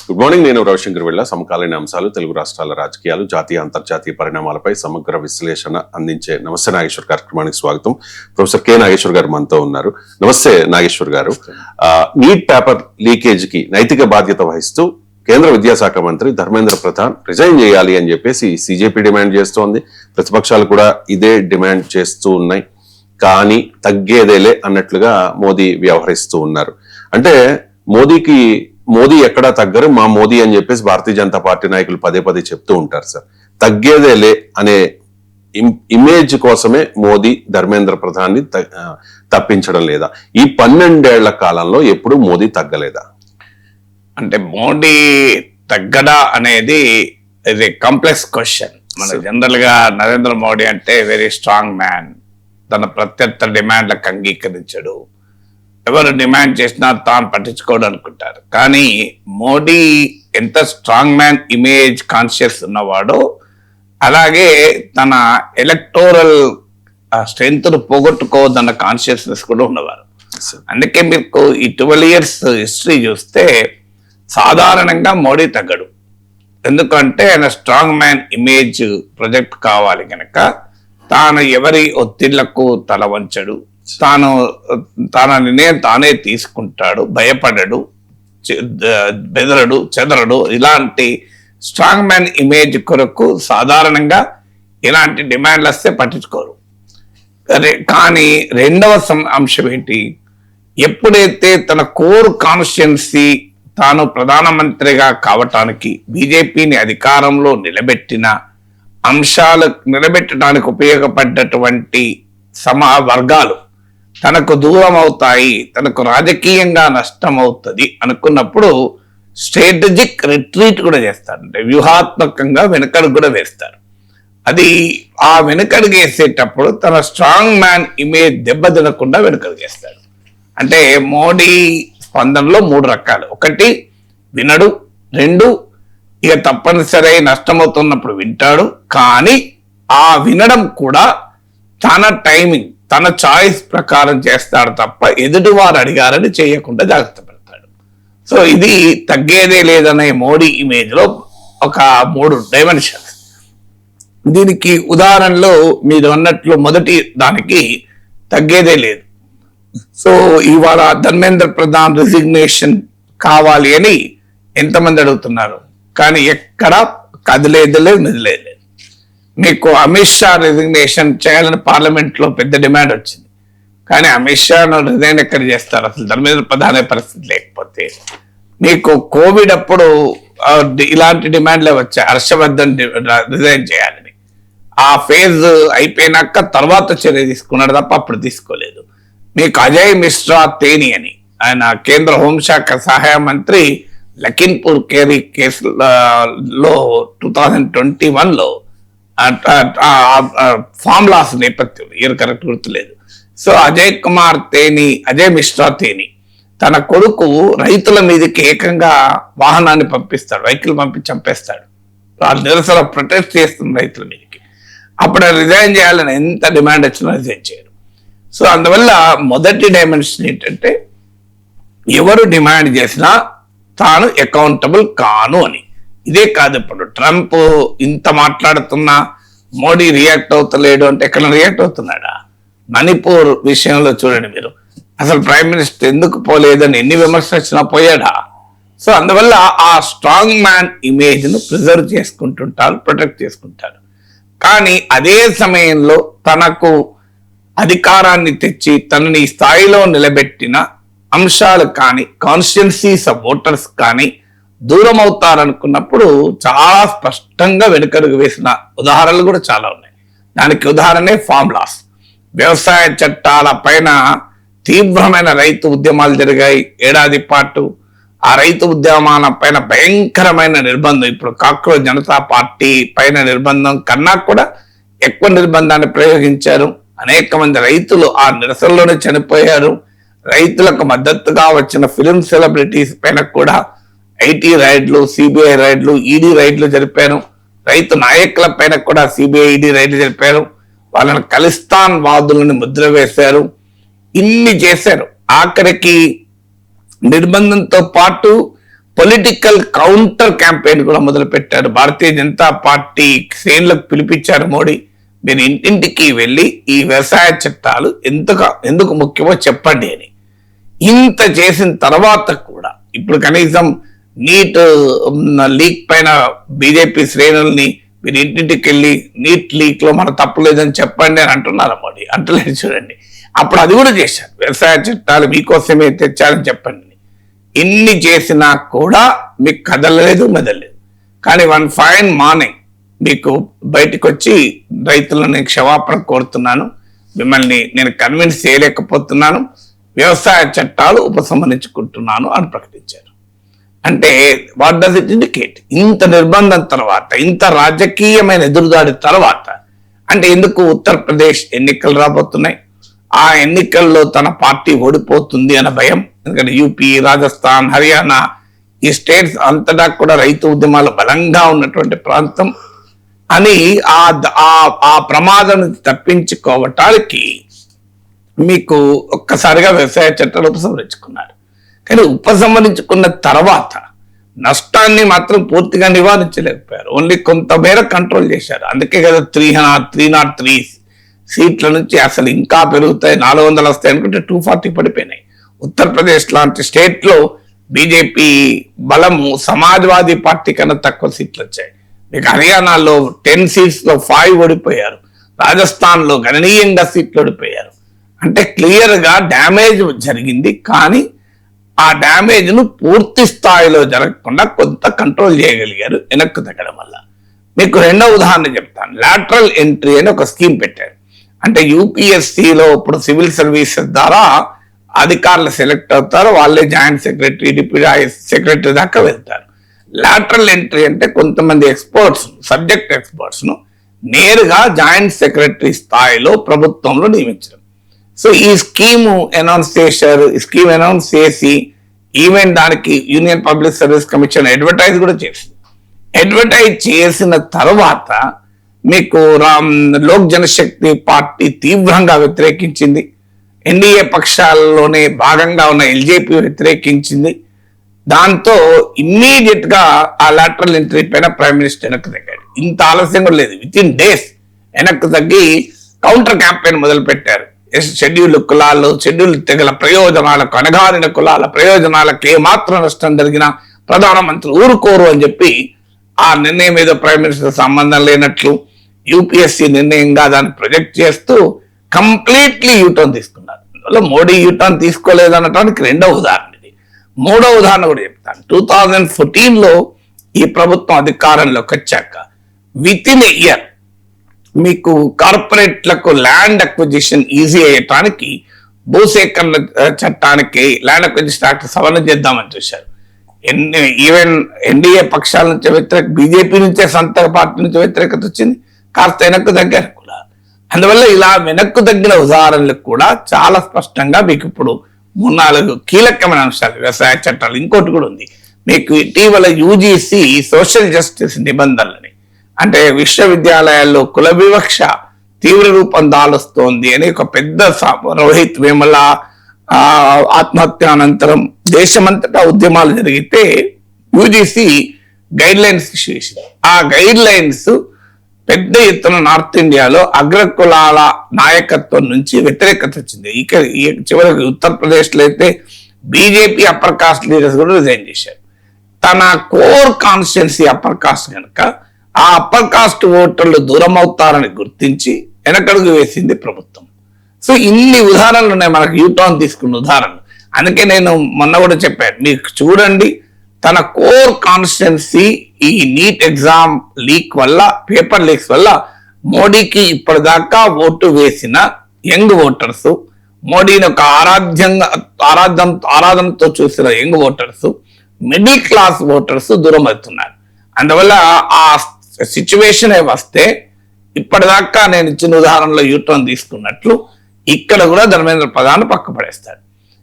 Good morning. నేను రవిశంకర్ వెళ్ళ సమకాలీన అంశాలు, తెలుగు రాష్ట్రాల రాజకీయాలు, జాతీయ అంతర్జాతీయ పరిణామాలపై సమగ్ర విశ్లేషణ అందించే నమస్తే నాగేశ్వర్ కార్యక్రమానికి స్వాగతం. ప్రొఫెసర్ కె నాగేశ్వర్ గారు మనతో ఉన్నారు. నమస్తే నాగేశ్వర్ గారు. నీట్ పేపర్ లీకేజ్ కి నైతిక బాధ్యత వహిస్తూ కేంద్ర విద్యాశాఖ మంత్రి ధర్మేంద్ర ప్రధాన్ రిజైన్ చేయాలి అని చెప్పేసి సిజేపీ డిమాండ్ చేస్తోంది. ప్రతిపక్షాలు కూడా ఇదే డిమాండ్ చేస్తూ ఉన్నాయి. కానీ తగ్గేదేలే అన్నట్లుగా మోదీ వ్యవహరిస్తూ ఉన్నారు. అంటే మోదీ ఎక్కడా తగ్గరు, మా మోదీ అని చెప్పేసి భారతీయ జనతా పార్టీ నాయకులు పదే పదే చెప్తూ ఉంటారు. సార్, తగ్గేదేలే అనే ఇమేజ్ కోసమే మోదీ ధర్మేంద్ర ప్రధాన్ ని తప్పించడం లేదా? ఈ 12 ఏళ్ల కాలంలో ఎప్పుడు మోదీ తగ్గలేదా? అంటే మోడీ తగ్గడా అనేది ఇది కాంప్లెక్స్ క్వశ్చన్. మన జనరల్ గా నరేంద్ర మోడీ అంటే వెరీ స్ట్రాంగ్ మ్యాన్, తన ప్రత్యర్థి డిమాండ్లకు అంగీకరించడు, ఎవరు డిమాండ్ చేసినా తాను పట్టించుకోవడం అనుకుంటారు. కానీ మోడీ ఎంత స్ట్రాంగ్ మ్యాన్ ఇమేజ్ కాన్షియస్ ఉన్నవాడో అలాగే తన ఎలక్టోరల్ స్ట్రెంగ్త్ ను పోగొట్టుకోవద్దన్న కాన్షియస్నెస్ కూడా ఉన్నవారు. అందుకే మీకు ఈ 12 years హిస్టరీ చూస్తే సాధారణంగా మోడీ తగ్గడు. ఎందుకంటే ఆయన స్ట్రాంగ్ మ్యాన్ ఇమేజ్ ప్రొజెక్ట్ కావాలి కనుక తాను ఎవరి ఒత్తిళ్లకు తల వంచడు, తన నిర్ణయం తానే తీసుకుంటాడు, భయపడడు, బెదరడు, చెదరడు. ఇలాంటి స్ట్రాంగ్ మ్యాన్ ఇమేజ్ కొరకు సాధారణంగా ఇలాంటి డిమాండ్లు వస్తే పట్టించుకోరు. కానీ రెండవ అంశం ఏంటి, ఎప్పుడైతే తన కోర్ కాన్స్టిట్యుయెన్సీ తాను ప్రధానమంత్రిగా కావటానికి బీజేపీని అధికారంలో నిలబెట్టడానికి ఉపయోగపడ్డటువంటి వర్గాలు తనకు దూరం అవుతాయి, తనకు రాజకీయంగా నష్టం అవుతుంది అనుకున్నప్పుడు స్ట్రాటజిక్ రిట్రీట్ కూడా చేస్తారు. అంటే వ్యూహాత్మకంగా వెనకడుగు కూడా వేస్తారు. అది ఆ వెనకడుగు వేసేటప్పుడు తన స్ట్రాంగ్ మ్యాన్ ఇమేజ్ దెబ్బతినకుండా వెనకడుగు వేస్తాడు. అంటే మోడీ స్పందనలో 3 రకాలు. 1 వినడు, 2 ఇక తప్పనిసరి నష్టమవుతున్నప్పుడు వింటాడు, కానీ ఆ వినడం కూడా చాలా టైమింగ్, తన చాయిస్ ప్రకారం చేస్తాడు తప్ప ఎదుటి వారు అడిగారని చేయకుండా జాగ్రత్త పడతాడు. సో ఇది తగ్గేదే లేదనే మోడీ ఇమేజ్ లో ఒక 3 డైమెన్షన్స్. దీనికి ఉదాహరణలో మీరు అన్నట్లు మొదటి దానికి తగ్గేదే లేదు. సో ఇవాళ ధర్మేంద్ర ప్రధాన్ రిజిగ్నేషన్ కావాలి అని ఎంతమంది అడుగుతున్నారు, కానీ ఎక్కడా కదిలేదు, నిధులేదు. మీకు అమిత్ షా రిజిగ్నేషన్ చేయాలని పార్లమెంట్ లో పెద్ద డిమాండ్ వచ్చింది, కానీ అమిత్ షా రిజైన్ ఎక్కడ చేస్తారు? అసలు ధర్మేంద్ర ప్రధాన పరిస్థితి లేకపోతే మీకు కోవిడ్ అప్పుడు ఇలాంటి డిమాండ్లే వచ్చాయి, హర్షవర్ధన్ రిజైన్ చేయాలని. ఆ ఫేజ్ అయిపోయినాక తర్వాత చర్య తీసుకున్నాడు తప్ప అప్పుడు తీసుకోలేదు. మీకు అజయ్ మిశ్రా తేని అని, ఆయన కేంద్ర హోంశాఖ సహాయ మంత్రి, లఖింపూర్ కేరీ కేసులో 2021లో ఫార్ములాస్ నేపథ్యం ఇయర్ కరెక్ట్ గుర్తులేదు. సో అజయ్ మిశ్రా తేని తన కొడుకు రైతుల మీదకి ఏకంగా వాహనాన్ని పంపిస్తాడు, వెహికల్ పంపించి చంపేస్తాడు. వాళ్ళు నిరసన ప్రొటెస్ట్ చేస్తున్న రైతుల మీదకి. అప్పుడు రిజైన్ చేయాలని ఎంత డిమాండ్ వచ్చినా రిజైన్ చేయరు. సో అందువల్ల మొదటి డైమెన్షన్ ఏంటంటే ఎవరు డిమాండ్ చేసినా తాను అకౌంటబుల్ కాను అని. ఇదే కాదు, ఇప్పుడు ట్రంప్ ఇంత మాట్లాడుతున్నా మోడీ రియాక్ట్ అవుతలేడు అంటే ఎక్కడ రియాక్ట్ అవుతున్నాడా? మణిపూర్ విషయంలో చూడండి మీరు, అసలు ప్రైమ్ మినిస్టర్ ఎందుకు పోలేదని ఎన్ని విమర్శలు వచ్చినా పోయాడా? సో అందువల్ల ఆ స్ట్రాంగ్ మ్యాన్ ఇమేజ్ ను ప్రిజర్వ్ చేసుకుంటుంటారు, ప్రొటెక్ట్ చేసుకుంటారు. కానీ అదే సమయంలో తనకు అధికారాన్ని తెచ్చి తనని స్థాయిలో నిలబెట్టిన అంశాలు కానీ కాన్స్టిట్యుయెన్సీస్ ఆఫ్ ఓటర్స్ కానీ దూరం అవుతారనుకున్నప్పుడు చాలా స్పష్టంగా వెనుకడుగు వేసిన ఉదాహరణలు కూడా చాలా ఉన్నాయి. దానికి ఉదాహరణే ఫార్ములాస్. వ్యవసాయ చట్టాల పైన తీవ్రమైన రైతు ఉద్యమాలు జరిగాయి ఏడాది పాటు. ఆ రైతు ఉద్యమాల పైన భయంకరమైన నిర్బంధం, ఇప్పుడు కాక్రోచ్ జనతా పార్టీ పైన నిర్బంధం కన్నా కూడా ఎక్కువ నిర్బంధాన్ని ప్రయోగించారు. అనేక మంది రైతులు ఆ నిరసనలోనే చనిపోయారు. రైతులకు మద్దతుగా వచ్చిన ఫిలిం సెలబ్రిటీస్ పైన కూడా ఐటీ రైడ్లు, సిబిఐ రైడ్లు, ఈడీ రైడ్లు జరిపారు. రైతు నాయకుల పైన కూడా సిబిఐ, ఈడీ రైడ్లు జరిపారు. వాళ్ళని ఖలిస్తాన్ వాదులను ముద్ర వేశారు. ఇన్ని చేశారు. ఆఖరికి నిర్బంధంతో పాటు పొలిటికల్ కౌంటర్ క్యాంపెయిన్ కూడా మొదలు పెట్టారు. భారతీయ జనతా పార్టీ శ్రేణులకు పిలిపించారు మోడీ, మీరు ఇంటింటికి వెళ్ళి ఈ వ్యవసాయ చట్టాలు ఎందుకు ముఖ్యమో చెప్పండి అని. ఇంత చేసిన తర్వాత కూడా ఇప్పుడు కనీసం నీట్ లీక్ పైన బీజేపీ శ్రేణుల్ని మీరు ఇంటింటికి వెళ్ళి నీట్ లీక్ లో మన తప్పు లేదని చెప్పండి అని అంటున్నారు మోడీ. అంటలేదు చూడండి. అప్పుడు అది కూడా చేశారు, వ్యవసాయ చట్టాలు మీకోసమే తెచ్చారని చెప్పండి. ఇన్ని చేసినా కూడా మీకు కదలలేదు మెదలేదు. కానీ వన్ ఫైన్ మార్నింగ్ మీకు బయటకు వచ్చి రైతులను క్షమాపణ కోరుతున్నాను, మిమ్మల్ని నేను కన్విన్స్ చేయలేకపోతున్నాను, వ్యవసాయ చట్టాలు ఉపసంహరించుకుంటున్నాను అని ప్రకటించారు. అంటే వాట్ డస్ ఇట్ ఇండికేట్? ఇంత నిర్బంధం తర్వాత, ఇంత రాజకీయమైన ఎదురుదాడి తర్వాత, అంటే ఎందుకు ఉత్తరప్రదేశ్ ఎన్నికలు రాబోతున్నాయి, ఆ ఎన్నికల్లో తన పార్టీ ఓడిపోతుంది అన్న భయం. ఎందుకంటే యూపీ, రాజస్థాన్, హర్యానా ఈ స్టేట్స్ అంతటా కూడా రైతు ఉద్యమాలు బలంగా ఉన్నటువంటి ప్రాంతం అని ఆ ప్రమాదం తప్పించుకోవటానికి మీకు ఒక్కసారిగా వ్యవసాయ చట్టాలు ఉపసంహరించుకున్నారు. కానీ ఉపసంహరించుకున్న తర్వాత నష్టాన్ని మాత్రం పూర్తిగా నివారించలేకపోయారు. ఓన్లీ కొంతమేర కంట్రోల్ చేశారు. అందుకే కదా 303 సీట్ల నుంచి అసలు ఇంకా పెరుగుతాయి, 400 వస్తాయి అనుకుంటే 240 పడిపోయినాయి. ఉత్తరప్రదేశ్ లాంటి స్టేట్ లో బీజేపీ బలము సమాజ్వాదీ పార్టీ కన్నా తక్కువ సీట్లు వచ్చాయి. మీకు హర్యానాలో 10 సీట్స్ లో 5 ఓడిపోయారు. రాజస్థాన్ లో గణనీయంగా సీట్లు ఓడిపోయారు. అంటే క్లియర్ గా డ్యామేజ్ జరిగింది, కానీ ఆ డ్యామేజ్ ను పూర్తి స్థాయిలో జరగకుండా కొంత కంట్రోల్ చేయగలిగారు వెనక్కు తగ్గడం వల్ల. మీకు రెండో ఉదాహరణ చెప్తాను. లాటరల్ ఎంట్రీ అని ఒక స్కీమ్ పెట్టారు. అంటే యూపీఎస్సీలో ఇప్పుడు సివిల్ సర్వీసెస్ ద్వారా అధికారులు సెలెక్ట్ అవుతారు, వాళ్ళే జాయింట్ సెక్రటరీ, డిప్యూటీ సెక్రటరీ దాకా వెళ్తారు. లాటరల్ ఎంట్రీ అంటే కొంతమంది ఎక్స్పర్ట్స్, సబ్జెక్ట్ ఎక్స్పర్ట్స్ ను నేరుగా జాయింట్ సెక్రటరీ స్థాయిలో ప్రభుత్వంలో నియమించడం. సో ఈ స్కీమ్ అనౌన్స్ చేసి ఈవెన్ దానికి union public service commission advertise కూడా చేసింది. అడ్వర్టైజ్ చేసిన తర్వాత మీకు లోక్ జనశక్తి పార్టీ తీవ్రంగా వ్యతిరేకించింది. ఎన్డీఏ పక్షాల్లోనే భాగంగా ఉన్న ఎల్జేపీ వ్యతిరేకించింది. దాంతో ఇమ్మీడియట్ గా ఆ లాటరల్ ఎంట్రీ పైన ప్రైమ్ మినిస్టర్ వెనక్కి తగ్గాడు. ఇంత ఆలస్యం కూడా లేదు, విత్ ఇన్ డేస్ వెనక్కి తగ్గి కౌంటర్ క్యాంపెయిన్ మొదలు పెట్టారు. షెడ్యూల్డ్ కులాలు, షెడ్యూల్డ్ తెగల ప్రయోజనాలకు, అణగారిన కులాల ప్రయోజనాలకు ఏమాత్రం నష్టం జరిగినా ప్రధానమంత్రి ఊరుకోరు అని చెప్పి ఆ నిర్ణయం మీద ప్రైమ్ మినిస్టర్ సంబంధం లేనట్లు యూపీఎస్సీ నిర్ణయంగా దాన్ని ప్రొజెక్ట్ చేస్తూ కంప్లీట్లీ యూటర్న్ తీసుకున్నారు. అందువల్ల మోడీ యూటర్న్ తీసుకోలేదనటానికి రెండవ ఉదాహరణ ఇది. మూడో ఉదాహరణ కూడా చెప్తాను. 2014లో ఈ ప్రభుత్వం అధికారంలోకి వచ్చాక విత్ ఇన్ ఎ ఇయర్ మీకు కార్పొరేట్లకు ల్యాండ్ అక్విజిషన్ ఈజీ అయ్యటానికి భూసేకరణ చట్టానికి ల్యాండ్ అక్విజిషన్ యాక్ట్ సవరణ చేద్దామని చూశారు. ఈవెన్ ఎన్డీఏ పక్షాల నుంచి వ్యతిరేక, బీజేపీ నుంచే సొంత పార్టీ నుంచి వ్యతిరేకత వచ్చింది, కాస్త వెనక్కు తగ్గారు కూడా. అందువల్ల ఇలా వెనక్కు తగ్గిన ఉదాహరణలకు కూడా చాలా స్పష్టంగా మీకు ఇప్పుడు 3-4 కీలకమైన అంశాలు వ్యవసాయ చట్టాలు. ఇంకోటి కూడా ఉంది మీకు, ఇటీవల యూజీసీ సోషల్ జస్టిస్ నిబంధనలని, అంటే విశ్వవిద్యాలయాల్లో కుల వివక్ష తీవ్ర రూపం దాలుస్తోంది అని ఒక పెద్ద రోహిత్ వేముల ఆత్మహత్య అనంతరం దేశమంతటా ఉద్యమాలు జరిగితే యూజీసీ గైడ్ లైన్స్ ఇష్యూ చేసింది. ఆ గైడ్ లైన్స్ పెద్ద ఎత్తున నార్త్ ఇండియాలో అగ్రకులాల నాయకత్వం నుంచి వ్యతిరేకత వచ్చింది. ఇక చివరికి ఉత్తరప్రదేశ్ లో అయితే బీజేపీ అప్పర్ కాస్ట్ లీడర్స్ కూడా రిజైన్ చేశారు. తన కోర్ కాన్స్టిట్యున్సీ అప్పర్ కాస్ట్ కనుక ఆ అప్పర్ కాస్ట్ ఓటర్లు దూరం అవుతారని గుర్తించి వెనకడుగు వేసింది ప్రభుత్వం. సో ఇన్ని ఉదాహరణలు ఉన్నాయి మనకు, యూటర్న్ తీసుకున్న ఉదాహరణలు. అందుకే నేను మొన్న కూడా చెప్పాను, మీకు చూడండి తన కోర్ కాన్స్టిట్యున్సీ ఈ నీట్ ఎగ్జామ్ లీక్ వల్ల, పేపర్ లీక్స్ వల్ల మోడీకి ఇప్పటిదాకా ఓటు వేసిన యంగ్ ఓటర్స్, మోడీని ఒక ఆరాధనతో చూసిన young voters, middle class voters దూరం అవుతున్నారు. అందువల్ల ఆ సిచ్యువేషన్ వస్తే ఇప్పటిదాకా నేను ఇచ్చిన ఉదాహరణలో యూటర్న్ తీసుకున్నట్లు ఇక్కడ కూడా ధర్మేంద్ర ప్రధాన్ పక్క పడేస్తాడు.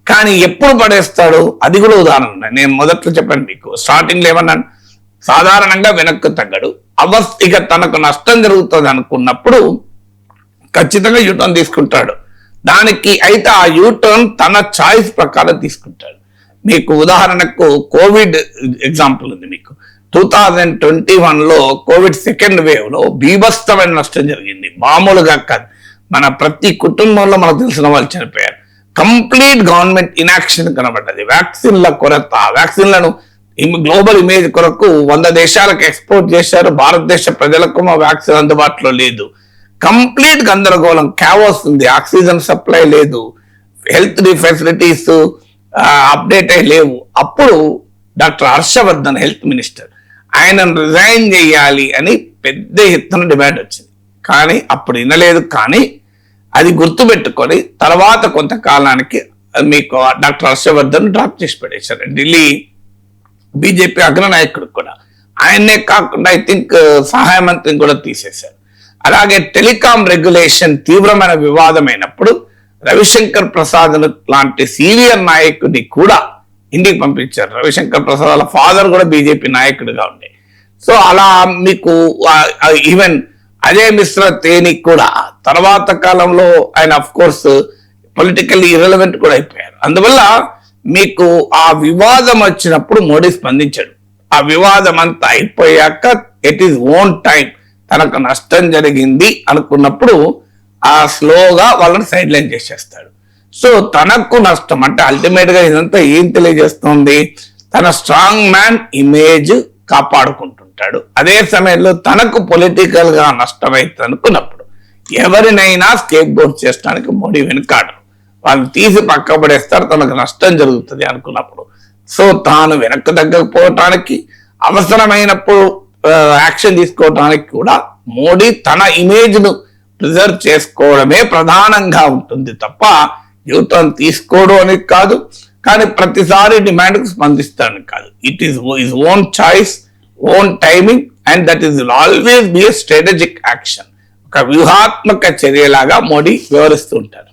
కానీ ఎప్పుడు పడేస్తాడు అది కూడా ఉదాహరణ ఉన్నాయి. నేను మొదట్లో చెప్పాను మీకు, స్టార్టింగ్ లో ఏమన్నాను, సాధారణంగా వెనక్కు తగ్గడు, ఇక తనకు నష్టం జరుగుతుంది అనుకున్నప్పుడు ఖచ్చితంగా యూటర్న్ తీసుకుంటాడు. దానికి అయితే ఆ యూటర్న్ తన చాయిస్ ప్రకారం తీసుకుంటాడు. మీకు ఉదాహరణకు కోవిడ్ ఎగ్జాంపుల్ ఉంది. మీకు 2021లో కోవిడ్ సెకండ్ వేవ్ లో బీభత్సమైన నష్టం జరిగింది, మామూలుగా కాదు. మన ప్రతి కుటుంబంలో మనకు తెలిసిన వాళ్ళు చనిపోయారు. కంప్లీట్ గవర్నమెంట్ ఇనాక్షన్ కనబడ్డది. వ్యాక్సిన్ల కొరత, వ్యాక్సిన్లను గ్లోబల్ ఇమేజ్ కొరకు 100 దేశాలకు ఎక్స్పోర్ట్ చేశారు. భారతదేశ ప్రజలకు మా వ్యాక్సిన్ అందుబాటులో లేదు. కంప్లీట్ గందరగోళం, క్యావోస్ ఉంది. ఆక్సిజన్ సప్లై లేదు, హెల్త్ ఫెసిలిటీస్ అప్డేట్ అయి లేవు. అప్పుడు డాక్టర్ హర్షవర్ధన్ హెల్త్ మినిస్టర్, ఆయనను రిజైన్ చేయాలి అని పెద్ద ఎత్తున డిమాండ్ వచ్చింది. కానీ అప్పుడు వినలేదు. కానీ అది గుర్తుపెట్టుకొని తర్వాత కొంతకాలానికి మీకు డాక్టర్ హర్షవర్ధన్ డ్రాప్ చేసి పడేశారు. ఢిల్లీ బీజేపీ అగ్రనాయకుడు కూడా, ఆయన్నే కాకుండా ఐ థింక్ సహాయ మంత్రిని కూడా తీసేశారు. అలాగే టెలికాం రెగ్యులేషన్ తీవ్రమైన వివాదమైనప్పుడు రవిశంకర్ ప్రసాద్ లాంటి సీనియర్ నాయకుడిని కూడా ఇంటికి పంపించారు. రవిశంకర్ ప్రసాద్ వాళ్ళ ఫాదర్ కూడా బీజేపీ నాయకుడిగా ఉండే. సో అలా మీకు ఈవెన్ అజయ్ మిశ్రా తేని కూడా తర్వాత కాలంలో ఆయన అఫ్ కోర్స్ పొలిటికల్లీ ఇర్రెలవెంట్ కూడా అయిపోయారు. అందువల్ల మీకు ఆ వివాదం వచ్చినప్పుడు మోడీ స్పందించాడు. ఆ వివాదం అంతా అయిపోయాక ఇట్ ఈస్ ఓన్ టైం, తనకు నష్టం జరిగింది అనుకున్నప్పుడు ఆ స్లోగా వాళ్ళని సైడ్ లైన్ చేసేస్తాడు. సో తనకు నష్టం అంటే అల్టిమేట్ గా ఇదంతా ఏం తెలియజేస్తుంది, తన స్ట్రాంగ్ మ్యాన్ ఇమేజ్ కాపాడుకుంటుంటాడు. అదే సమయంలో తనకు పొలిటికల్ గా నష్టమైతుంది అనుకున్నప్పుడు ఎవరినైనా స్కేప్ బోర్డ్ చేయడానికి మోడీ వెనుకాడరు. వాళ్ళని తీసి పక్క పడేస్తారు తనకు నష్టం జరుగుతుంది అనుకున్నప్పుడు. సో తాను వెనక్కి తగ్గకపోవటానికి, అవసరమైనప్పుడు యాక్షన్ తీసుకోవటానికి కూడా మోడీ తన ఇమేజ్ ను ప్రిజర్వ్ చేసుకోవడమే ప్రధానంగా ఉంటుంది తప్ప యూటర్న్ తీసుకోవడం అనేది కాదు. కానీ ప్రతిసారి డిమాండ్ కు స్పందిస్తాను కాదు. It is his own choice, own timing, and that is always be a strategic action. ఒక వ్యూహాత్మక చర్యలాగా మోడీ వ్యవహరిస్తూ ఉంటారు.